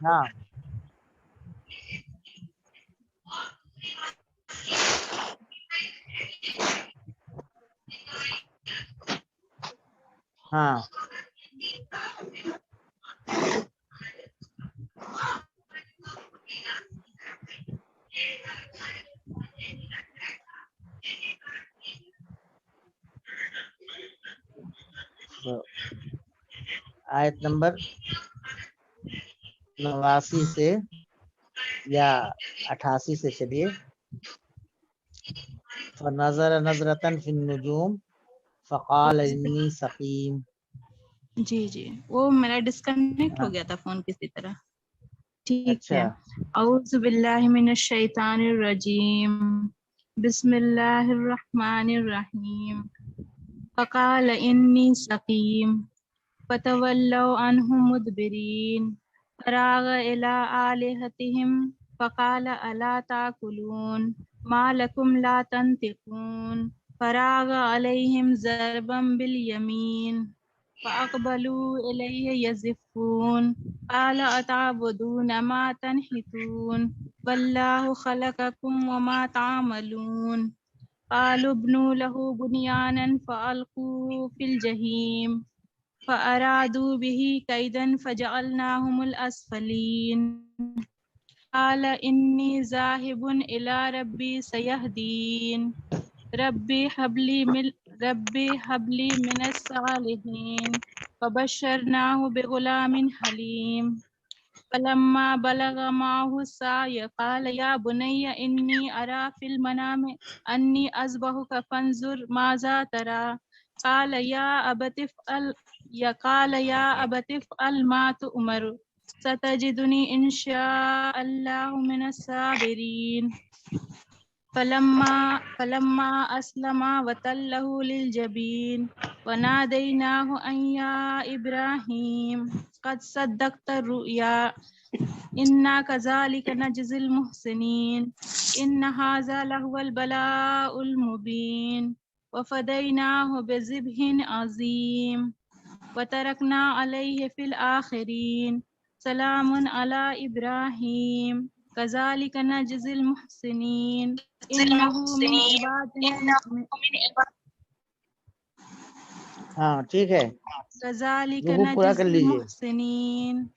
ہاں ہاں تو آیت نمبر 89 سے یا 88 سے چلیے. فنظر نظرة في النجوم فقال إني سقيم. جی جی وہ میرا ڈسکنیکٹ ہو گیا تھا فون کسی طرح. ٹھیک ہے. اچھا اعوذ باللہ من الشیطان الرجیم. بسم اللہ الرحمن الرحیم. فقال انی سقیم فتولوا عنہ مدبرین فراغ الی آلہتہم فقال الا تاکلون ما لکم لا تنطقون فراغ علیہم ضربا بالیمین فاقبلوا الیہ یزفون قال اتعبدون ما تنحتون واللہ خلقکم وما تعملون قالوا ابنوا له بنيانا فألقوا في الجحيم فأرادوا به كيدا فجعلناهم الأسفلين قال إني ذاهب إلى ربي سيهدين ربي هب لي من الصالحين فبشرناه بغلام حليم فلما بلغ معه السعي قال يا بني إني أرى في المنام أني أذبحك فانظر ماذا ترى قال يا أبت افعل ما تؤمر ستجدني إن شاء الله من الصابرين فلما أسلما وتله للجبين وناديناه أن يا إبراهيم قد صدقت الرؤيا إنا كذلك نجزي المحسنين إن هذا لهو البلاء المبين وفديناه بذبح عظيم وتركنا عليه في الآخرين سلام على إبراهيم كذلك نجزي المحسنين إنه من عبادنا ہاں ٹھیک ہے. كذلك رکوع پورا کر نجزي لیجیے. المحسنين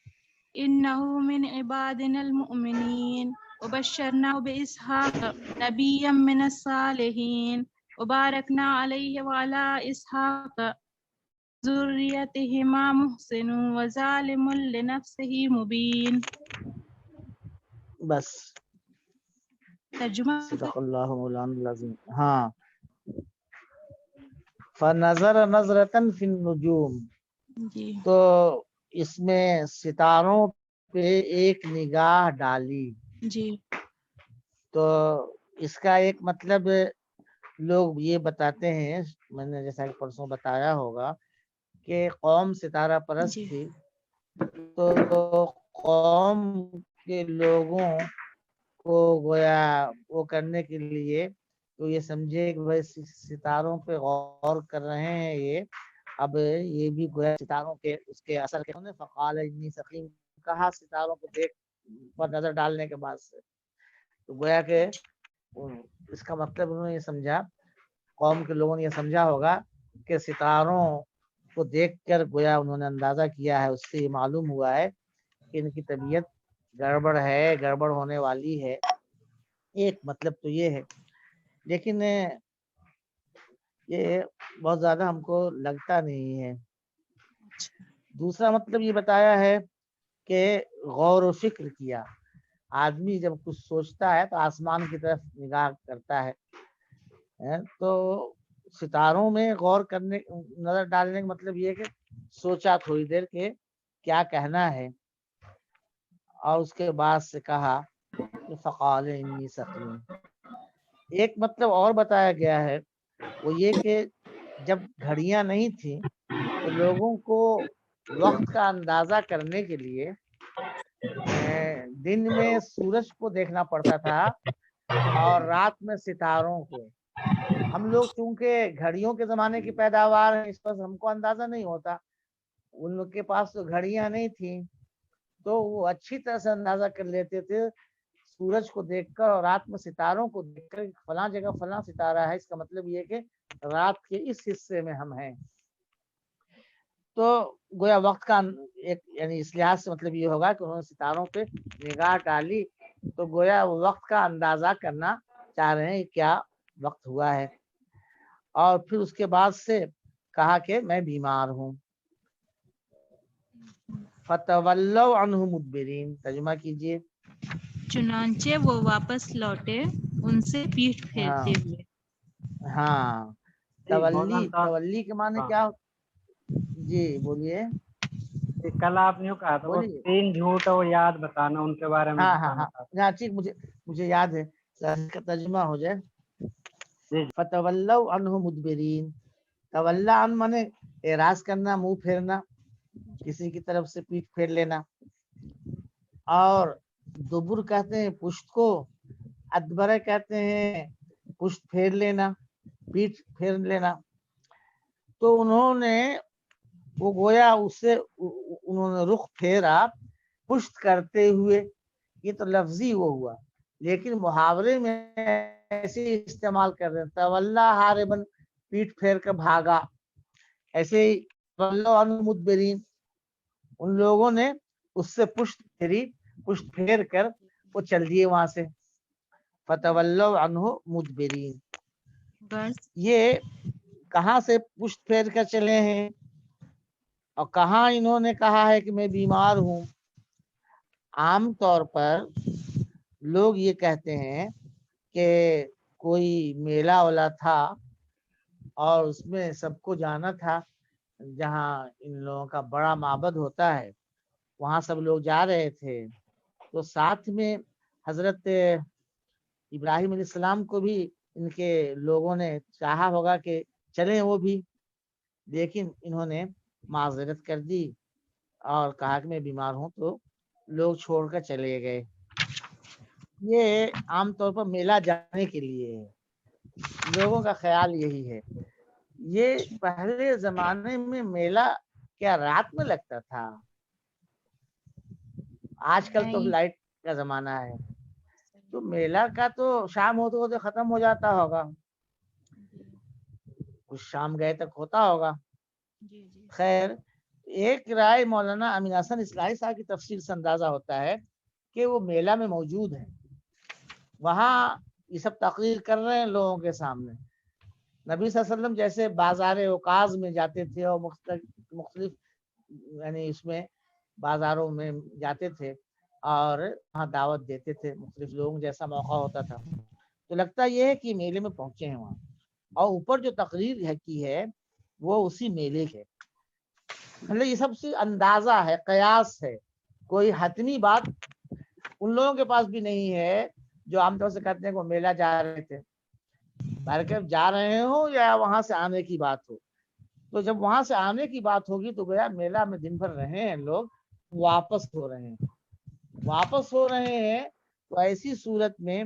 إنه من عبادنا المؤمنين وبشرناه بإسحاق نبيا من الصالحين وباركنا عليه وعلى إسحاق ذريتهما محسن وظالم لنفسه مبين. بس ترجمہ صدق اللہ مولانا العظیم. ہاں فنظر نظرة في النجوم، جی تو اس میں ستاروں پہ ایک نگاہ ڈالی. جی تو اس کا ایک مطلب لوگ یہ بتاتے ہیں، میں نے جیسا کہ پرسوں بتایا ہوگا کہ قوم ستارہ پرست جی تھی، تو قوم کے لوگوں کو گویا وہ کرنے کے لیے تو یہ سمجھے کہ بھائی ستاروں پہ غور کر رہے ہیں یہ، اب یہ بھی گویا ستاروں کے اس کے اثر کے فقال انی سقیم کہا ستاروں کو دیکھ پر نظر ڈالنے کے بعد سے، تو گویا کہ اس کا مطلب انہوں نے یہ سمجھا، قوم کے لوگوں نے یہ سمجھا ہوگا کہ ستاروں کو دیکھ کر گویا انہوں نے اندازہ کیا ہے، اس سے یہ معلوم ہوا ہے کہ ان کی طبیعت گڑبڑ ہے، گڑبڑ ہونے والی ہے. ایک مطلب تو یہ ہے، لیکن یہ بہت زیادہ ہم کو لگتا نہیں ہے. دوسرا مطلب یہ بتایا ہے کہ غور و فکر کیا. آدمی جب کچھ سوچتا ہے تو آسمان کی طرف نگاہ کرتا ہے، تو ستاروں میں غور کرنے نظر ڈالنے کا مطلب یہ ہے کہ سوچا تھوڑی دیر کہ کیا کہنا ہے، اور اس کے بعد سے کہا کہ فقال انی سقیم. ایک مطلب اور بتایا گیا ہے، وہ یہ کہ جب گھڑیاں نہیں تھیں تو لوگوں کو وقت کا اندازہ کرنے کے لیے دن میں سورج کو دیکھنا پڑتا تھا اور رات میں ستاروں کو. ہم لوگ چونکہ گھڑیوں کے زمانے کی پیداوار ہیں، اس پر ہم کو اندازہ نہیں ہوتا. ان لوگ کے پاس تو گھڑیاں نہیں تھیں، تو وہ اچھی طرح سے اندازہ کر لیتے تھے سورج کو دیکھ کر اور رات میں ستاروں کو دیکھ کر فلاں جگہ فلاں ستارہ ہے، اس کا مطلب یہ کہ رات کے اس حصے میں ہم ہیں۔ تو گویا وقت کا ایک یعنی اس لحاظ سے مطلب یہ ہوگا کہ انہوں نے ستاروں پہ نگاہ ڈالی تو گویا وہ وقت کا اندازہ کرنا چاہ رہے ہیں کیا وقت ہوا ہے، اور پھر اس کے بعد سے کہا کہ میں بیمار ہوں۔ فتولوا عنہ مدبرین، ترجمہ کیجئے۔ چنانچہ وہ واپس لوٹے ان سے پیٹھ ہاں پھیرتے ہوئے۔ ہاں، جی مولانا صاحب، تولی کے معنی ہاں کیا؟ جی بولیے کل آپ نے کہا تھا وہ بولیے۔ 3 جھوٹ وہ یاد بتانا، ان کے بارے میں ہاں ہاں بتانا ہاں تھا۔ ہاں ٹھیک، مجھے یاد ہے، کا ترجمہ ہو جائے۔ جی فتولوا عنہ مدبرین، تولا عن مانے اعراض کرنا، منہ پھیرنا، کسی کی طرف سے پیٹھ پھیر لینا، اور دبر کہتے ہیں پشت کو، ادبر کہتے ہیں پشت پھیر لینا، پیٹھ پھیر لینا۔ تو انہوں نے وہ گویا اس سے انہوں نے رخ پھیرا پشت کرتے ہوئے، یہ تو لفظی وہ ہوا، لیکن محاورے میں ایسے استعمال کر رہے ہیں تولا ہاربن، پیٹھ پھیر کر بھاگا، ایسے ہی تولا عنہ مدبرین، ان لوگوں نے اس سے پشت پھیری، پشت پھیر کر وہ چل دیے وہاں سے۔ فتولوا عنہ مدبرین، غرض یہ کہاں سے پشت پھیر کر چلے ہیں اور کہاں انہوں نے کہا ہے کہ میں بیمار ہوں؟ عام طور پر لوگ یہ کہتے ہیں کہ کوئی میلہ والا تھا اور اس میں سب کو جانا تھا، جہاں ان لوگوں کا بڑا معبد ہوتا ہے وہاں سب لوگ جا رہے تھے، تو ساتھ میں حضرت ابراہیم علیہ السلام کو بھی ان کے لوگوں نے چاہا ہوگا کہ چلیں وہ بھی، لیکن انہوں نے معذرت کر دی اور کہا کہ میں بیمار ہوں، تو لوگ چھوڑ کر چلے گئے۔ یہ عام طور پر میلہ جانے کے لیے ہے، لوگوں کا خیال یہی ہے۔ یہ پہلے زمانے میں میلہ کیا رات میں لگتا تھا؟ آج کل تو نہیں، لائٹ کا زمانہ ہے، تو میلہ کا تو شام ہوتے ہوتے ختم ہو جاتا ہوگا، کچھ شام گئے تک ہوتا ہوگا۔ جی جی خیر، ایک رائے مولانا امین حسن اصلاحی صاحب کی تفسیر سے اندازہ ہوتا ہے کہ وہ میلہ میں موجود ہیں، وہاں یہ سب تقریر کر رہے ہیں لوگوں کے سامنے۔ نبی صلی اللہ علیہ وسلم جیسے بازار اوقاز میں جاتے تھے اور مختلف یعنی اس میں بازاروں میں جاتے تھے اور وہاں دعوت دیتے تھے مختلف لوگوں، جیسا موقع ہوتا تھا، تو لگتا یہ ہے کہ میلے میں پہنچے ہیں وہاں، اور اوپر جو تقریر ہے کی ہے وہ اسی میلے کے، مطلب یہ سب سے اندازہ ہے، قیاس ہے، کوئی حتمی بات ان لوگوں کے پاس بھی نہیں ہے جو عام طور سے کہتے ہیں کہ وہ میلہ جا رہے تھے، بلکہ جا رہے ہوں یا وہاں سے آنے کی بات ہو۔ تو جب وہاں سے آنے کی بات ہوگی تو گویا میلہ میں دن بھر رہے ہیں لوگ، واپس ہو رہے ہیں، واپس ہو رہے ہیں، تو ایسی صورت میں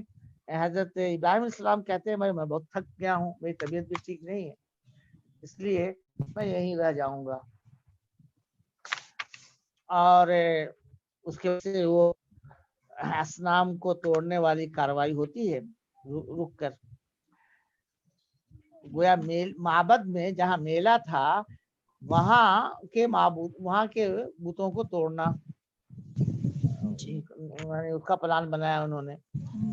حضرت ابراہیم علیہ السلام کہتے ہیں میں بہت تھک گیا ہوں، میری طبیعت بھی ٹھیک نہیں ہے، اس لیے میں یہیں رہ جاؤں گا، اور اس کے وجہ سے وہ اصنام کو توڑنے والی کاروائی ہوتی ہے رک کر، گویا معبد میں جہاں میلہ تھا وہاں کے معبود، وہاں کے بتوں کو توڑنا، جی اس کا پلان بنایا انہوں نے،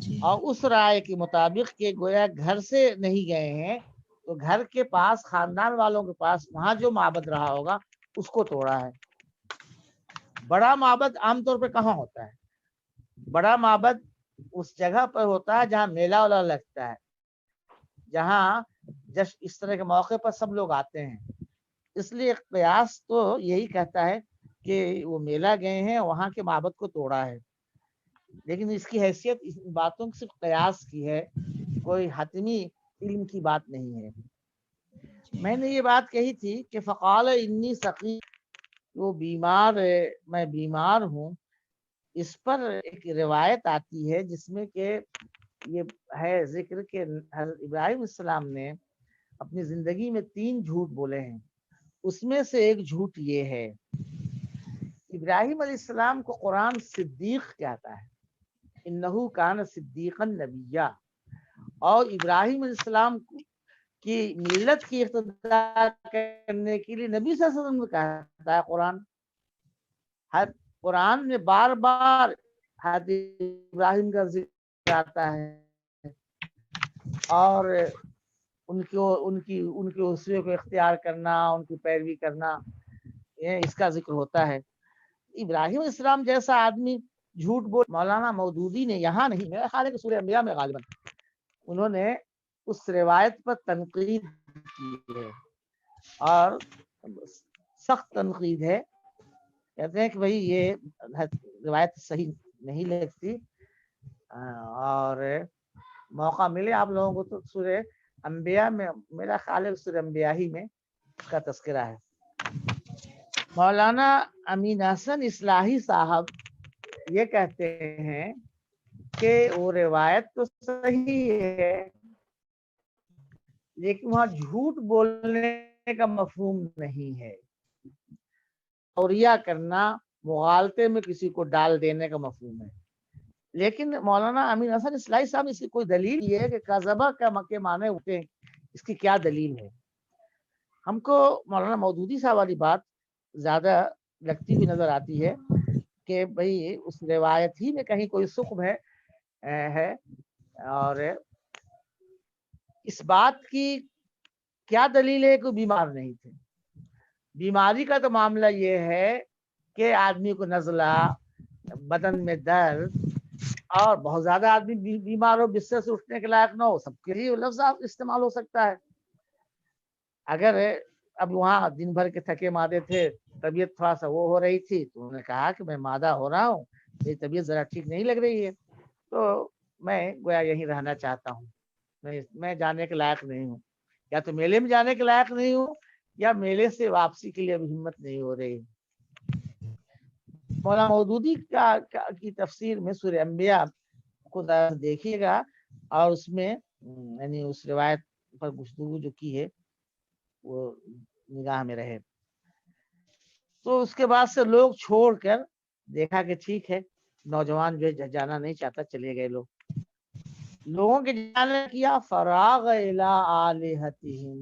جی اور اس رائے کے مطابق کہ گویا گھر سے نہیں گئے ہیں تو گھر کے پاس خاندان والوں کے پاس وہاں جو معبد رہا ہوگا اس کو توڑا ہے۔ بڑا معبد عام طور پہ کہاں ہوتا ہے؟ بڑا معبد اس جگہ پر ہوتا ہے جہاں میلہ والا لگتا ہے، جہاں جشن اس طرح کے موقع پر سب لوگ آتے ہیں، اس لیے قیاس تو یہی کہتا ہے کہ وہ میلہ گئے ہیں وہاں کے معبد کو توڑا ہے، لیکن اس کی حیثیت اس باتوں کی صرف قیاس کی ہے، کوئی حتمی علم کی بات نہیں ہے۔ میں نے یہ بات کہی تھی کہ فقال انی سقیم، وہ بیمار ہے، میں بیمار ہوں، اس پر ایک روایت آتی ہے جس میں کہ یہ ہے ذکر کہ حضرت ابراہیم السلام نے اپنی زندگی میں 3 جھوٹ بولے ہیں، اس میں سے ایک جھوٹ یہ ہے ابراہیم علیہ السلام کو قرآن صدیق کہتا ہے، انہو کان صدیقا نبیہ، اور ابراہیم علیہ السلام کی ملت کی اقتداء کرنے کے لیے نبی صلی اللہ علیہ وسلم کو کہتا ہے قرآن. ہر قرآن میں بار بار حضرت ابراہیم کا ذکر آتا ہے اور ان کے اسوے کو اختیار کرنا، ان کی پیروی کرنا، اس کا ذکر ہوتا ہے. ابراہیم علیہ السلام جیسا آدمی جھوٹ بول، مولانا مودودی نے یہاں نہیں، میرا خیال ہے کہ سورہ انبیاء میں غالباً انہوں نے اس روایت پر تنقید کی ہے اور سخت تنقید ہے. کہتے ہیں کہ بھئی یہ روایت صحیح نہیں لگتی، اور موقع ملے آپ لوگوں کو تو سورہ انبیاء میں، میرا خیال ہے سورہ انبیاء ہی میں اس کا تذکرہ ہے. مولانا امین حسن اصلاحی صاحب یہ کہتے ہیں کہ وہ روایت تو صحیح ہے لیکن وہاں جھوٹ بولنے کا مفہوم نہیں ہے، توریہ کرنا، مغالطے میں کسی کو ڈال دینے کا مفہوم ہے. لیکن مولانا امین حسن اصلاحی صاحب اس کی کوئی دلیل یہ ہے کہ قذبہ کے معنی ہوتے ہیں، اس کی کیا دلیل ہے؟ ہم کو مولانا مودودی صاحب والی بات زیادہ لگتی ہوئی نظر آتی ہے کہ بھئی اس روایت ہی میں کہیں کوئی سقم ہے، اور اس بات کی کیا دلیل ہے کہ بیمار نہیں تھے. بیماری کا تو معاملہ یہ ہے کہ آدمی کو نزلہ، بدن میں درد، اور بہت زیادہ آدمی بیمار ہو، بستر سے اٹھنے کے لائق نہ ہو، سب کے لیے لفظ استعمال ہو سکتا ہے. اگر اب وہاں دن بھر کے تھکے مادے تھے، طبیعت تھوڑا سا وہ ہو رہی تھی، تو انہوں نے کہا کہ میں مادہ ہو رہا ہوں، میری طبیعت ذرا ٹھیک نہیں لگ رہی ہے، تو میں گویا یہیں رہنا چاہتا ہوں، میں جانے کے لائق نہیں ہوں، یا تو میلے میں جانے کے لائق نہیں ہوں یا میلے سے واپسی کے لیے اب ہمت نہیں ہو رہی. مولانا مودودی کی تفسیر میں سورہ انبیاء کو دیکھیے گا اور اس میں یعنی اس روایت پر گفتگو جو کی ہے وہ نگاہ میں رہے. تو اس کے بعد سے لوگ چھوڑ کر دیکھا کہ ٹھیک ہے، نوجوان جو جانا نہیں چاہتا، چلے گئے لوگوں کے جانے کیا. فراغ الی آلہتہم،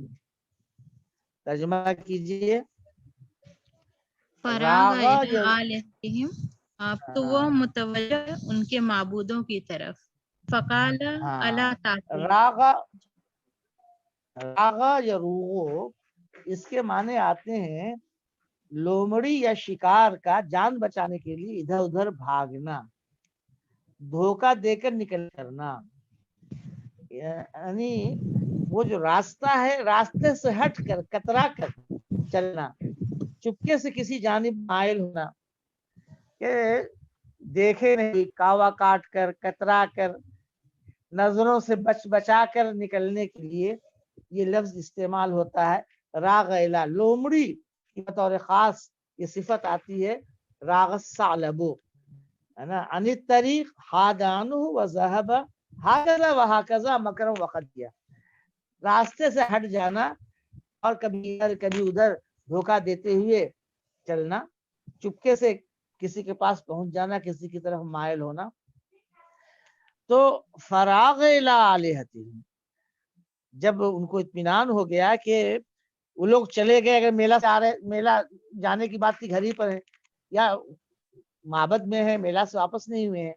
ترجمہ کیجئے. فراغ الی آلہتہم، تو وہ متوجہ ان کے معبودوں کی طرف. فقال الا تاکلون، راغا یا روغو، اس کے معنی آتے ہیں لومڑی یا شکار کا جان بچانے کے لیے ادھر ادھر بھاگنا، دھوکہ دے کر نکل کرنا. یعنی وہ جو راستہ ہے، راستے سے ہٹ کر، کترا کر چلنا، چپکے سے کسی جانب مائل ہونا، کہ دیکھے نہیں، کاوا کاٹ کر، کترا کر، نظروں سے بچا کر نکلنے کے لیے یہ لفظ استعمال ہوتا ہے. راغ الی، لومڑی کی بطور خاص یہ صفت آتی ہے. راغ الثعلب، ہے نا، عن الطریق حاد عنہ وذهب هكذا وهكذا مکرا وقدیا، راستے سے ہٹ جانا اور کبھی ادھر کبھی ادھر دھوکہ دیتے ہوئے چلنا، چپکے سے کسی کے پاس پہنچ جانا، کسی کی طرف مائل ہونا. تو فراغ الی آلہتہم، جب ان کو اطمینان ہو گیا کہ وہ لوگ چلے گئے، اگر میلہ سے آ رہے، میلہ جانے کی بات کی گھر ہی پر ہے یا معبد میں ہے، میلہ سے واپس نہیں ہوئے ہیں،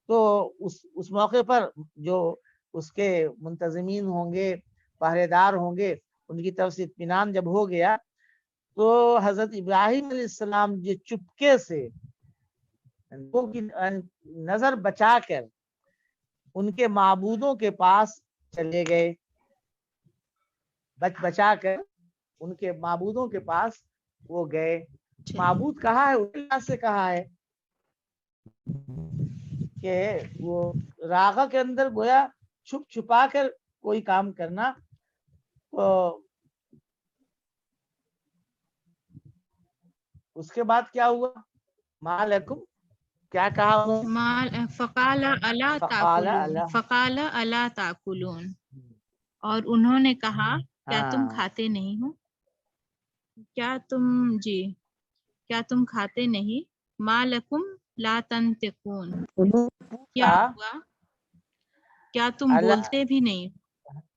تو اس موقع پر جو اس کے منتظمین ہوں گے، پہرے دار ہوں گے، ان کی طرف سے اطمینان جب ہو گیا تو حضرت ابراہیم علیہ السلام جو چپکے سے نظر بچا کر ان کے معبودوں کے پاس چلے گئے، بچا کر ان کے معبودوں کے پاس وہ گئے. معبود کہا ہے، اللہ سے کہا ہے کہ وہ راغہ کے اندر گویا چھپ چھپا کر کوئی کام کرنا. تو اس کے بعد کیا ہوا؟ مالکم، کیا کہا؟ فقال الا تاکلون، فقال الا تاکلون، اور انہوں نے کہا کیا تم کھاتے نہیں ہو؟ کیا تم، جی کیا تم کھاتے نہیں؟ ما لکم لا تنطقون، انہوں نے کیا پوچھا ہوا کیا تم الا بولتے بھی نہیں؟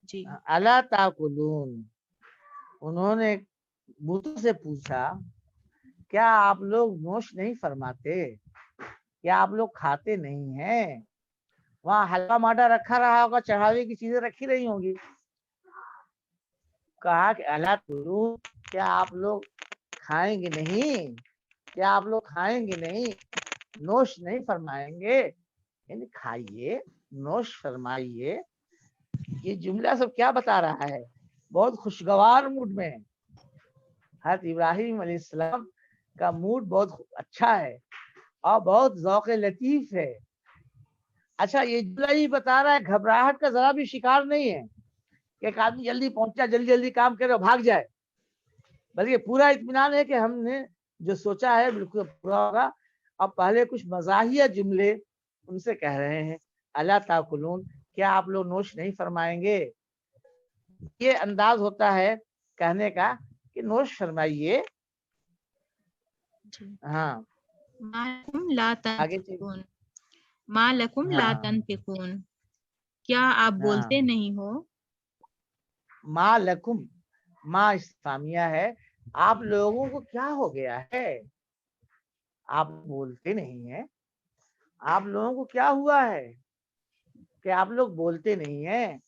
جی الا تاکلون، انہوں نے بتوں سے پوچھا کیا آپ لوگ نوش نہیں فرماتے، کیا آپ لوگ کھاتے نہیں ہیں؟ وہاں حلوہ ماڈا رکھا رہا ہوگا، چڑھاوے کی چیزیں رکھی رہی ہوں گی. کہا کہ الا تاکلون، کیا آپ لوگ کھائیں گے نہیں، کیا آپ لوگ کھائیں گے نہیں، نوش نہیں فرمائیں گے، یعنی کھائیے، نوش فرمائیے. یہ جملہ سب کیا بتا رہا ہے؟ بہت خوشگوار موڈ میں ہے. حضرت ابراہیم علیہ السلام کا موڈ بہت اچھا ہے اور بہت ذوق لطیف ہے. اچھا یہ جملہ ہی بتا رہا ہے گھبراہٹ کا ذرا بھی شکار نہیں ہے کہ ایک آدمی جلدی پہنچا، جلدی جلدی کام کرے اور بھاگ جائے، بلکہ پورا اطمینان ہے کہ ہم نے جو سوچا ہے بالکل پورا ہوگا. اب پہلے کچھ مزاحیہ جملے ان سے کہہ رہے ہیں، الا تاکلون، کیا آپ لوگ نوش نہیں فرمائیں گے. یہ انداز ہوتا ہے کہنے کا کہ نوش فرمائیے. جی ہاں ما لکم لا آگے چلیے. تنطقون، ما لکم لا ہاں تنطقون، کیا آپ ہاں بولتے نہیں ہو؟ ما لکم، ما استفہامیہ ہے، آپ لوگوں کو کیا ہو گیا ہے، آپ بولتے نہیں ہیں، آپ لوگوں کو کیا ہوا ہے کہ آپ لوگ بولتے نہیں ہیں.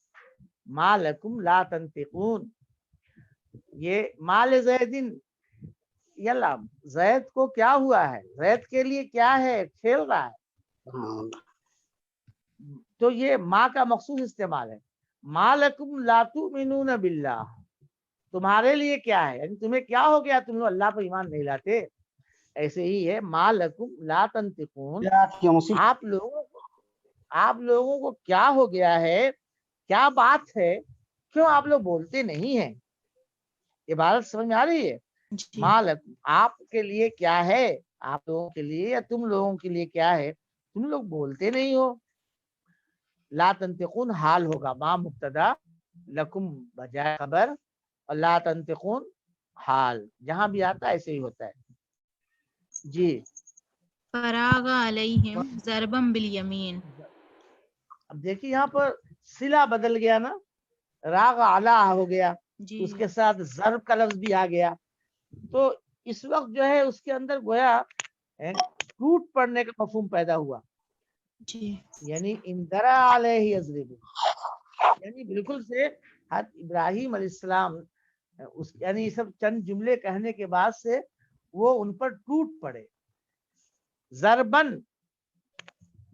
ما لکم لا تنطقون، یہ مال زیدن، یلا زید کو کیا ہوا ہے، زید کے لیے کیا ہے، کھیل رہا ہے. تو یہ ما کا مخصوص استعمال ہے. ما لکم لا تؤمنون باللہ، تمہارے لیے کیا ہے، یعنی تمہیں کیا ہو گیا، تم لوگ اللہ پر ایمان نہیں لاتے. ایسے ہی ہے ما لکم لا تنطقون، آپ لوگوں کو کیا ہو گیا ہے، کیا بات ہے، کیوں آپ لوگ بولتے نہیں ہیں. عبارت سمجھ میں آ رہی ہے؟ جی ما لکم، آپ کے لیے کیا ہے، آپ لوگوں کے لیے یا تم لوگوں کے لیے کیا ہے، تم لوگ بولتے نہیں ہو. لا تنطقون حال ہوگا، ما مبتدا، لکم بجائے خبر، اور لا تنطقون حال، جہاں بھی آتا ہے ایسے ہی ہوتا ہے. جی فراغ علیہم ضربا بالیمین، اب دیکھیے یہاں پر صلہ بدل گیا نا، راغ اعلی ہو گیا، جی اس کے ساتھ ضرب کا لفظ بھی آ گیا. تو اس وقت جو ہے اس کے اندر گویا ٹوٹ پڑنے کا مفہوم پیدا ہوا. جی یعنی اندرا علیہ یضرب، یعنی بالکل سے حضرت ابراہیم علیہ السلام یعنی یہ سب چند جملے کہنے کے بعد سے وہ ان پر ٹوٹ پڑے. ضربن،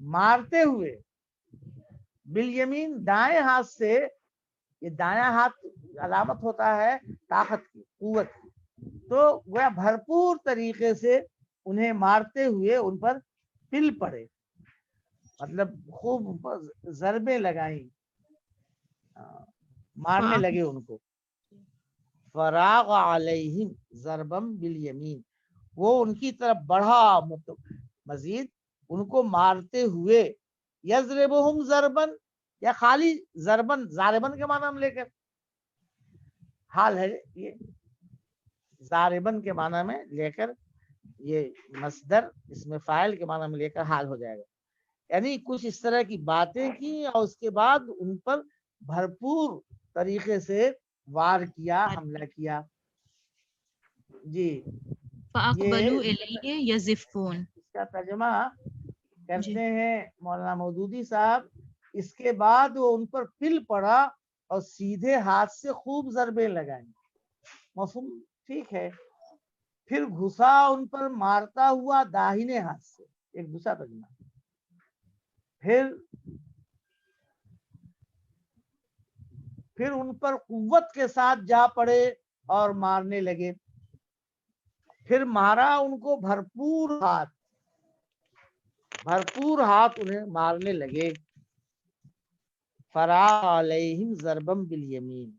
مارتے ہوئے، بالیمین، دائیں ہاتھ سے. یہ دایاں ہاتھ علامت ہوتا ہے طاقت کی، قوت کی. تو وہ بھرپور طریقے سے انہیں مارتے ہوئے ان پر پل پڑے، مطلب خوب ضربیں لگائیں، مارنے لگے ان کو. فراغ علیہم ضربم بالیمین، وہ ان کی طرف بڑھا، مزید ان کو مارتے ہوئے. یضربہم ضربن، یا خالی ضربن، ضاربن کے معنی ہم لے کر حال ہے، یہ ضاربن کے معنی میں لے کر یہ مصدر اس میں فاعل کے معنی میں لے کر حال ہو جائے گا. یعنی کچھ اس طرح کی باتیں کی اور اس کے بعد ان پر بھرپور طریقے سے وار کیا، حملہ کیا. جی فاقبلوا یہ الیہ یزفون، اس کا ترجمہ جی کرتے ہیں مولانا مودودی صاحب. اس کے بعد وہ ان پر پل پڑا اور سیدھے ہاتھ سے خوب ضربیں لگائیں. مفہوم ٹھیک ہے. پھر گھسا ان پر مارتا ہوا داہنے ہاتھ سے، ایک دوسرا ترجمہ. پھر ان پر قوت کے ساتھ جا پڑے اور مارنے لگے. پھر مارا ان کو بھرپور ہاتھ انہیں مارنے لگے. فراغ علیہم ضربم بالیمین،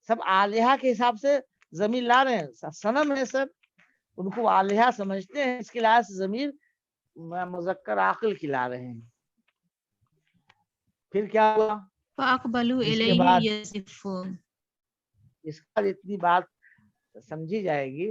سب آلیہ کے حساب سے ضمیر لا رہے ہیں، صنم ہے سب، ان کو آلیہ سمجھتے ہیں، اس کے لحاظ سے ضمیر مذکر عاقل کھلا رہے ہیں. پھر کیا ہوا؟ فاقبلوا اس کے الیہ بعد یزفون، اس کا اتنی بات سمجھی جائے گی.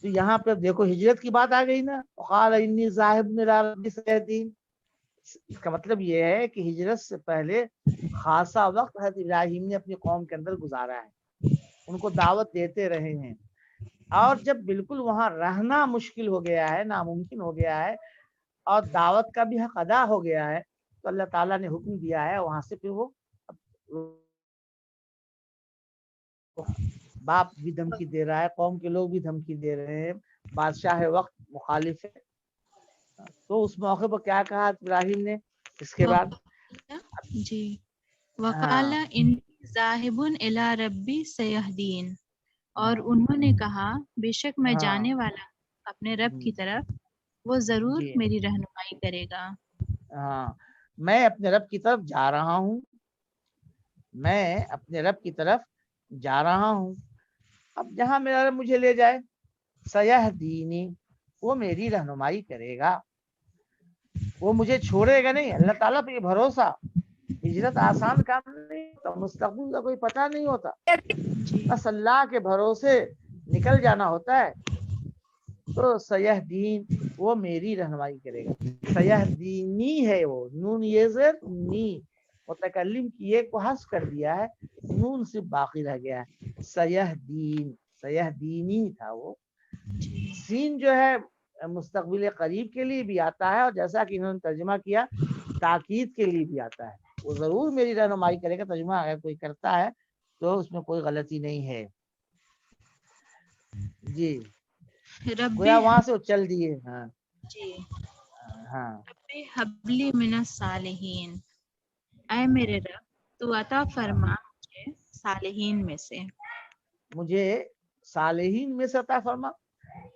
تو یہاں پہ دیکھو ہجرت کی بات آ گئی نا، قال انی ذاہب الی ربی سیہدین، اس کا مطلب یہ ہے کہ ہجرت سے پہلے خاصا وقت حضرت ابراہیم نے اپنی قوم کے اندر گزارا ہے، ان کو دعوت دیتے رہے ہیں، اور جب بالکل وہاں رہنا مشکل ہو گیا ہے، ناممکن ہو گیا ہے، اور دعوت کا بھی حق ادا ہو گیا ہے، تو اللہ تعالیٰ نے حکم دیا ہے وہاں سے پھر وہ باپ بھی دھمکی دے رہا ہے، قوم کے لوگ بھی دھمکی دے رہے ہیں، بادشاہ وقت مخالف ہے، تو اس موقع پر کیا کہا ابراہیم نے اس کے بعد؟ جی ہاں وقال انی ذاہب الی ربی سیہدین، اور انہوں نے کہا بے شک میں ہاں جانے والا اپنے رب کی طرف، وہ ضرور جی میری رہنمائی کرے گا۔ ہاں، میں اپنے رب کی طرف جا رہا ہوں، میں اپنے رب کی طرف جا رہا ہوں، اب جہاں میرا رب مجھے لے جائے، سیہدینی، وہ میری رہنمائی کرے گا، وہ مجھے چھوڑے گا نہیں۔ اللہ تعالیٰ پہ یہ بھروسہ، ہجرت آسان کام نہیں ہوتا، مستقبل کا کوئی پتہ نہیں ہوتا، جی بس اللہ کے بھروسے نکل جانا ہوتا ہے۔ تو سیہدین، وہ میری رہنمائی کرے گا، سیہدینی ہے وہ، نون یہ زیر نی، متکلم کی ایک کو حذف کر دیا ہے، نون صرف باقی رہ گیا ہے، سیہدین، سیہدینی تھا وہ۔ سین جو ہے مستقبل قریب کے لیے بھی آتا ہے، اور جیسا کہ انہوں نے ترجمہ کیا تاکید کے لیے بھی آتا ہے، وہ ضرور میری رہنمائی کرے گا، ترجمہ اگر کوئی کرتا ہے تو اس میں کوئی غلطی نہیں ہے۔ جی ربی گویا وہاں سے وہ چل دیے۔ ہاں جی ہاں ربی حبلی من الصالحین، اے میرے رب تو عطا فرما مجھے صالحین میں سے۔ مجھے صالحین میں سے عطا فرما،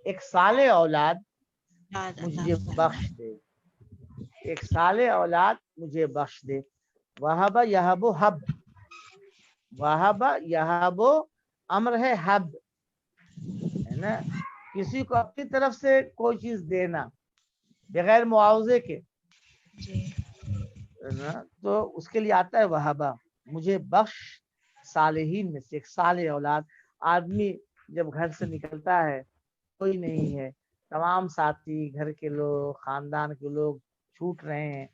ایک صالح اولاد یاد عطا مجھے فرما۔ بخش دے، ایک صالح اولاد مجھے بخش دے۔ وہب یہب حب، وہب یہب امر ہے، حب ہے نا، کسی کو اپنی طرف سے کوئی چیز دینا بغیر معاوضے کے، جی تو اس کے لیے آتا ہے وہبا، مجھے بخش صالحین میں سے، ایک صالح اولاد۔ آدمی جب گھر سے نکلتا ہے کوئی نہیں ہے، تمام ساتھی گھر کے لوگ خاندان کے لوگ چھوٹ رہے ہیں،